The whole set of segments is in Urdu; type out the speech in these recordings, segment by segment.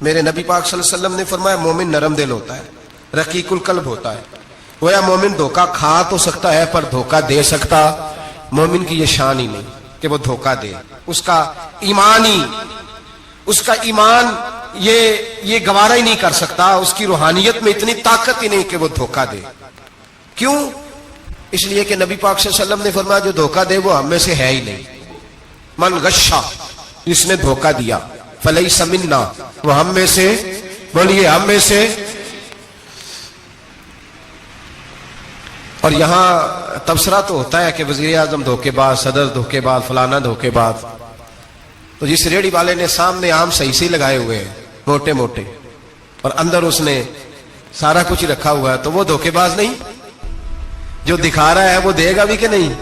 میرے نبی پاک صلی اللہ علیہ وسلم نے فرمایا مومن نرم دل ہوتا ہے، رقیق القلب ہوتا ہے. گویا مومن دھوکہ کھا تو سکتا ہے پر دھوکہ دے سکتا مومن کی یہ شان ہی نہیں کہ وہ دھوکہ دے. اس کا ایمان یہ گوارا ہی نہیں کر سکتا. اس کی روحانیت میں اتنی طاقت ہی نہیں کہ وہ دھوکہ دے. کیوں؟ اس لیے کہ نبی پاک صلی اللہ علیہ وسلم نے فرمایا جو دھوکہ دے وہ ہم میں سے ہے ہی نہیں. من غشا، جس نے دھوکہ دیا، فلیس منا، وہ ہم میں سے، بولیے ہم میں سے. اور یہاں تبصرہ تو ہوتا ہے کہ وزیر اعظم دھوکے باز، صدر دھوکے باز، فلانا دھوکے باز. تو جس ریڑھی والے نے سامنے عام صحیح سے لگائے ہوئے ہیں موٹے موٹے اور اندر اس نے سارا کچھ رکھا ہوا ہے تو وہ دھوکے باز نہیں؟ جو دکھا رہا ہے وہ دے گا بھی کہ نہیں؟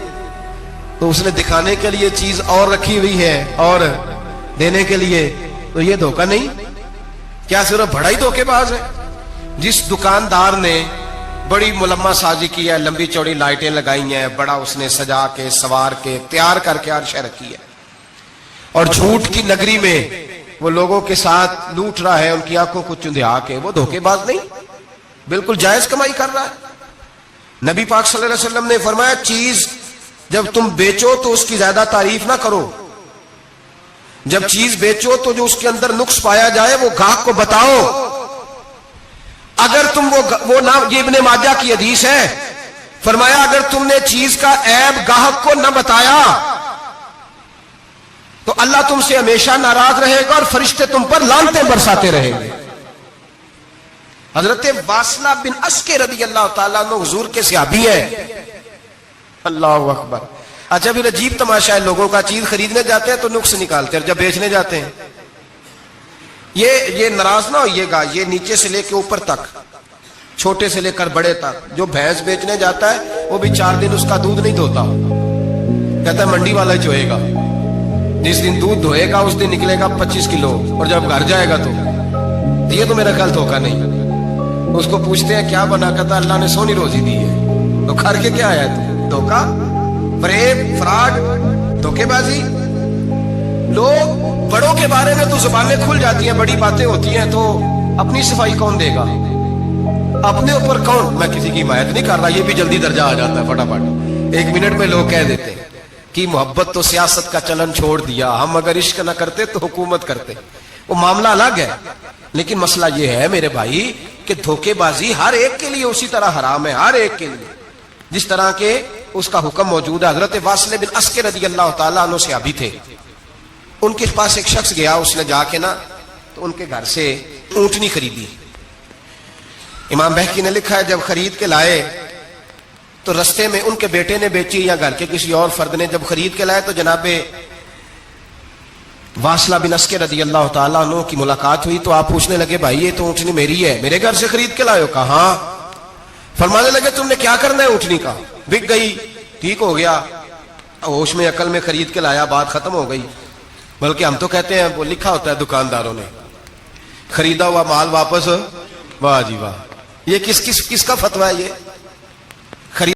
تو اس نے دکھانے کے لیے چیز اور رکھی ہوئی ہے اور دینے کے لیے، تو یہ دھوکہ نہیں؟ کیا صرف بڑا ہی دھوکے باز ہے؟ جس دکاندار نے بڑی ملمہ سازی کی ہے، لمبی چوڑی لائٹیں لگائی ہیں، بڑا اس نے سجا کے سوار کے تیار کر کے عرشیں رکھی ہے، اور جھوٹ کی نگری میں وہ لوگوں کے ساتھ لوٹ رہا ہے ان کی آنکھوں کو چندھا کے، وہ دھوکے باز نہیں؟ بالکل جائز کمائی کر رہا ہے. نبی پاک صلی اللہ علیہ وسلم نے فرمایا چیز جب تم بیچو تو اس کی زیادہ تعریف نہ کرو. جب چیز بیچو تو جو اس کے اندر نقص پایا جائے وہ گاہک کو بتاؤ. اگر تم وہ نہ، یہ ابن ماجہ کی حدیث ہے، فرمایا اگر تم نے چیز کا عیب گاہک کو نہ بتایا تو اللہ تم سے ہمیشہ ناراض رہے گا اور فرشتے تم پر لعنتیں برساتے رہیں گے. حضرت واصلہ بن اسکے رضی اللہ تعالیٰ عنہ حضور کے صحابی ہیں. اللہ اکبر. اچھا پھر عجیب تماشا ہے، لوگوں کا چیز خریدنے جاتے ہیں تو نقص نکالتے ہیں، اور جب بیچنے جاتے ہیں یہ ناراض نہ ہوئیے گا، یہ نیچے سے لے کے اوپر تک، چھوٹے سے لے کر بڑے تک، جو بھینس بیچنے جاتا ہے وہ بھی 4 دن اس کا دودھ نہیں دھوتا، کہتا ہے منڈی والا ہی دھوئے گا. جس دن دودھ دھوئے گا اس دن نکلے گا 25 کلو، اور جب گھر جائے گا تو یہ تو میرا خیال دھوکا نہیں. اس کو پوچھتے ہیں کیا بنا، کہتا اللہ نے سونی روزی دی ہے. تو کر کے کیا آیا تو دھوکا، فریب، فراڈ، دھوکے بازی. لوگ بڑوں کے بارے میں تو زبانیں کھل جاتی ہیں، بڑی باتیں ہوتی ہیں، تو اپنی صفائی کون دے گا؟ اپنے اوپر کون؟ میں کسی کی حمایت نہیں کر رہا، یہ بھی جلدی درجہ آ جاتا ہے فٹافٹ 1 منٹ میں. لوگ کہہ دیتے ہیں کہ محبت تو سیاست کا چلن چھوڑ دیا، ہم اگر عشق نہ کرتے تو حکومت کرتے. وہ معاملہ الگ ہے، لیکن مسئلہ یہ ہے میرے بھائی کہ دھوکے بازی ہر ایک کے لیے اسی طرح حرام ہے، ہر ایک کے لیے جس طرح کے اس کا حکم موجود ہے. حضرت واصل بن اسکے رضی اللہ تعالیٰ عنہ صحابی تھے. ان کے پاس ایک شخص گیا، اس نے جا کے نا تو ان کے گھر سے اونٹنی خریدی. امام بہقی نے لکھا ہے جب خرید کے لائے تو رستے میں ان کے بیٹے نے بیچی یا گھر کے کسی اور فرد نے جب خرید کے لائے تو جناب واصلہ بن اسکے رضی اللہ تعالیٰ عنہ کی ملاقات ہوئی. تو آپ پوچھنے لگے بھائی یہ تو اونٹنی میری ہے، میرے گھر سے خرید کے لائے ہو؟ کہا ہاں. فرمانے لگے تم نے کیا کرنا ہے اونٹنی کا؟ بک گئی، ٹھیک ہو گیا، ہوش میں عقل میں خرید کے لایا، بات ختم ہو گئی. بلکہ ہم تو کہتے ہیں وہ لکھا ہوتا ہے دکانداروں نے خریدا ہوا مال واپس. واہ جی واہ، یہ کس کا فتویٰ ہے یہ؟